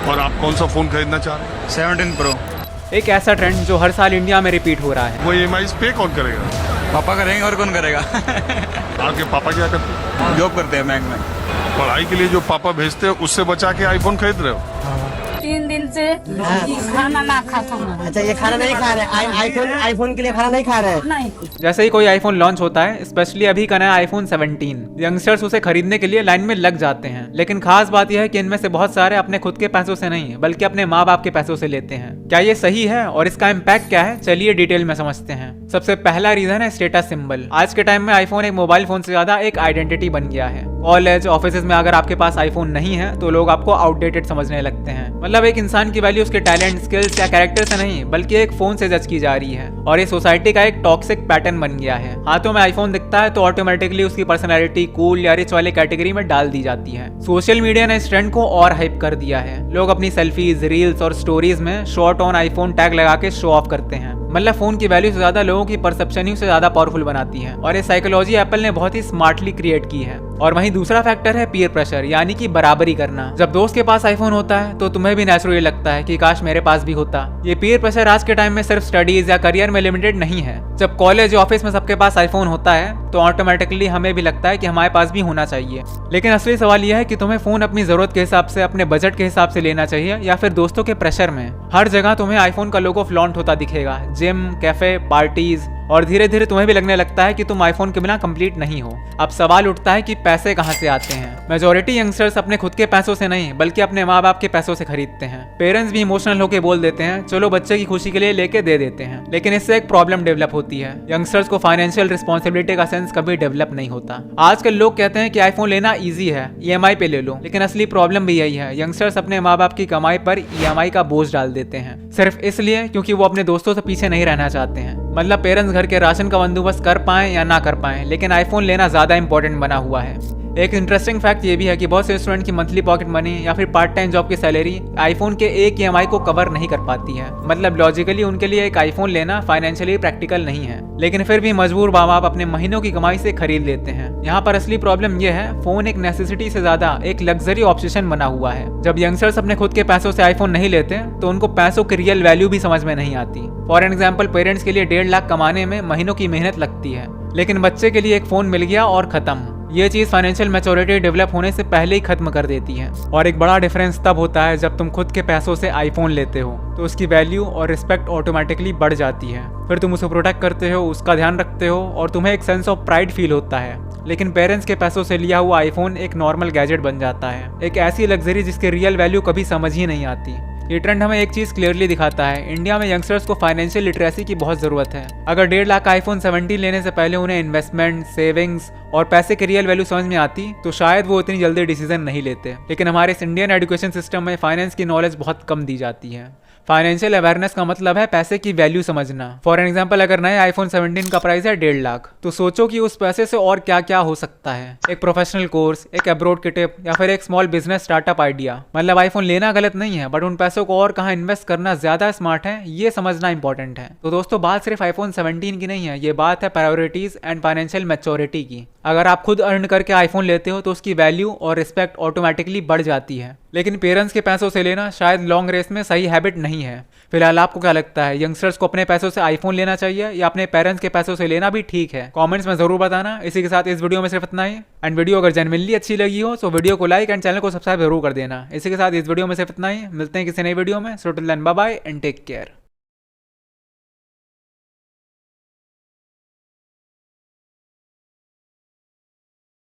और आप कौन सा फोन खरीदना चाह रहे हैं? 17 प्रो। एक ऐसा ट्रेंड जो हर साल इंडिया में रिपीट हो रहा है। वो EMI पे कौन करेगा? पापा करेंगे और कौन करेगा? आपके पापा क्या करते हैं? जॉब करते हैं बैंक में। पढ़ाई के लिए जो पापा भेजते हैं उससे बचा के आईफोन खरीद रहे हो? 3 दिन से खाना ना खाता हूँ। अच्छा, ये खाना नहीं खा रहे? आईफोन के लिए खाना नहीं खा रहे हैं? नहीं। जैसे ही कोई आईफोन लॉन्च होता है, स्पेशली अभी का नया आईफोन 17, यंगस्टर्स उसे खरीदने के लिए लाइन में लग जाते हैं। लेकिन खास बात यह है कि इनमें से बहुत सारे अपने खुद के पैसों से नहीं बल्कि अपने माँ बाप के पैसों से लेते हैं। क्या ये सही है और इसका इम्पैक्ट क्या है? चलिए डिटेल में समझते हैं। सबसे पहला रीजन है स्टेटस सिंबल। आज के टाइम में आईफोन एक मोबाइल फोन से ज्यादा एक आइडेंटिटी बन गया है। कॉलेज ऑफिस में अगर आपके पास आईफोन नहीं है तो लोग आपको आउटडेटेड समझने लगते हैं। मतलब एक इंसान की वैल्यू उसके टैलेंट, स्किल्स या कैरेक्टर से नहीं बल्कि एक फोन से जज की जा रही है। और ये सोसाइटी का एक टॉक्सिक पैटर्न बन गया है। हाथों में आईफोन दिखता है तो ऑटोमेटिकली उसकी पर्सनैलिटी कूल या रिच वाले कैटेगरी में डाल दी जाती है। सोशल मीडिया ने इस ट्रेंड को और हाइप कर दिया है। लोग अपनी सेल्फीज, रील्स और स्टोरीज में शॉर्ट ऑन आईफोन टैग लगा के शो ऑफ करते हैं। मतलब फोन की वैल्यू से ज्यादा लोगों की परसेप्शन ही उसे ज्यादा पावरफुल बनाती है। और ये साइकोलॉजी एप्पल ने बहुत ही स्मार्टली क्रिएट की है। और वहीं दूसरा फैक्टर है पीयर प्रेशर, यानी कि बराबरी करना। जब दोस्त के पास आईफोन होता है तो तुम्हें भी नेचुरली लगता है कि काश मेरे पास भी होता। ये पीयर प्रेशर आज के टाइम में सिर्फ स्टडीज या करियर में लिमिटेड नहीं है। जब कॉलेज या ऑफिस में सबके पास आईफोन होता है तो ऑटोमेटिकली हमें भी लगता है कि हमारे पास भी होना चाहिए। लेकिन असली सवाल यह है कि तुम्हें फोन अपनी जरूरत के हिसाब से, अपने बजट के हिसाब से लेना चाहिए या फिर दोस्तों के प्रेशर में। हर जगह तुम्हें आईफोन का लोगो फ्लॉन्ट होता दिखेगा, जिम, कैफे, पार्टीज, और धीरे धीरे तुम्हें भी लगने लगता है कि तुम आईफोन के बिना कंप्लीट नहीं हो। अब सवाल उठता है कि पैसे कहाँ से आते हैं। मेजॉरिटी यंगस्टर्स अपने खुद के पैसों से नहीं बल्कि अपने माँ बाप के पैसों से खरीदते हैं। पेरेंट्स भी इमोशनल होकर बोल देते हैं, चलो बच्चे की खुशी के लिए लेके दे देते हैं। लेकिन इससे एक प्रॉब्लम डेवलप होती है। यंगस्टर्स को फाइनेंशियल रिस्पॉन्सिबिलिटी का सेंस कभी डेवलप नहीं होता। आजकल लोग कहते हैं कि आईफोन लेना ईजी है, EMI पे ले लो। लेकिन असली प्रॉब्लम भी यही है, यंगस्टर्स अपने माँ बाप की कमाई पर EMI का बोझ डाल देते हैं, सिर्फ इसलिए क्योंकि वो अपने दोस्तों से पीछे नहीं रहना चाहते हैं। मतलब पेरेंट्स घर के राशन का बंदोबस्त कर पाएं या ना कर पाएं, लेकिन आईफोन लेना ज्यादा इंपॉर्टेंट बना हुआ है। एक इंटरेस्टिंग फैक्ट ये भी है कि बहुत से स्टूडेंट की मंथली पॉकेट मनी या फिर पार्ट टाइम जॉब की सैलरी आईफोन के एक EMI को कवर नहीं कर पाती है। मतलब लॉजिकली उनके लिए एक आईफोन लेना फाइनेंशियली प्रैक्टिकल नहीं है, लेकिन फिर भी मजबूर माँ बाप अपने महीनों की कमाई से खरीद लेते हैं। यहाँ पर असली प्रॉब्लम यह है, फोन एक नेसेसिटी से ज्यादा एक लग्जरी ऑब्सेशन बना हुआ है। जब यंगस्टर्स अपने खुद के पैसों से आईफोन नहीं लेते तो उनको पैसों की रियल वैल्यू भी समझ में नहीं आती। फॉर एग्जाम्पल, पेरेंट्स के लिए 1.5 लाख कमाने में महीनों की मेहनत लगती है, लेकिन बच्चे के लिए एक फोन मिल गया और खत्म। ये चीज फाइनेंशियल मैच्योरिटी डेवलप होने से पहले ही खत्म कर देती है। और एक बड़ा डिफरेंस तब होता है जब तुम खुद के पैसों से आईफोन लेते हो तो उसकी वैल्यू और रिस्पेक्ट ऑटोमेटिकली बढ़ जाती है। फिर तुम उसे प्रोटेक्ट करते हो, उसका ध्यान रखते हो और तुम्हें एक सेंस ऑफ प्राइड फील होता है। लेकिन पेरेंट्स के पैसों से लिया हुआ आईफोन एक नॉर्मल गैजेट बन जाता है, एक ऐसी लग्जरी जिसकी रियल वैल्यू कभी समझ ही नहीं आती। ये ट्रेंड हमें एक चीज क्लियरली दिखाता है, इंडिया में यंगस्टर्स को फाइनेंशियल लिटरेसी की बहुत जरूरत है। अगर 1.5 लाख का आईफोन 17 लेने से पहले उन्हें इन्वेस्टमेंट, सेविंग्स और पैसे की रियल वैल्यू समझ में आती तो शायद वो इतनी जल्दी डिसीजन नहीं लेते। लेकिन हमारे इस इंडियन एजुकेशन सिस्टम में फाइनेंस की नॉलेज बहुत कम दी जाती है। फाइनेंशियल अवेयरनेस का मतलब है पैसे की वैल्यू समझना। फॉर एग्जांपल, अगर नए आईफोन 17 का प्राइस है 1.5 लाख, तो सोचो कि उस पैसे से और क्या क्या हो सकता है। एक प्रोफेशनल कोर्स, एक अब्रॉड की ट्रिप या फिर एक स्मॉल बिजनेस स्टार्टअप आइडिया। मतलब आईफोन लेना गलत नहीं है, बट उन पैसों को और कहाँ इन्वेस्ट करना ज्यादा स्मार्ट है, ये समझना इंपॉर्टेंट है। तो दोस्तों, बात सिर्फ आईफोन 17 की नहीं है, ये बात है प्रायोरिटीज एंड फाइनेंशियल मैच्योरिटी की। अगर आप खुद अर्न करके आईफोन लेते हो तो उसकी वैल्यू और रिस्पेक्ट ऑटोमेटिकली बढ़ जाती है। लेकिन पेरेंट्स के पैसों से लेना शायद लॉन्ग रेस में सही हैबिट नहीं है। फिलहाल आपको क्या लगता है, यंगस्टर्स को अपने पैसों से आईफोन लेना चाहिए या अपने पेरेंट्स के पैसों से लेना भी ठीक है? कमेंट्स में जरूर बताना। इसी के साथ इस वीडियो में सिर्फ इतना ही। एंड वीडियो अगर जेन्युइनली अच्छी लगी हो तो वीडियो को लाइक एंड चैनल को सब्सक्राइब जरूर कर देना। इसी के साथ इस वीडियो में सिर्फ इतना ही। मिलते हैं किसी नई वीडियो में। So till then, bye bye and take care.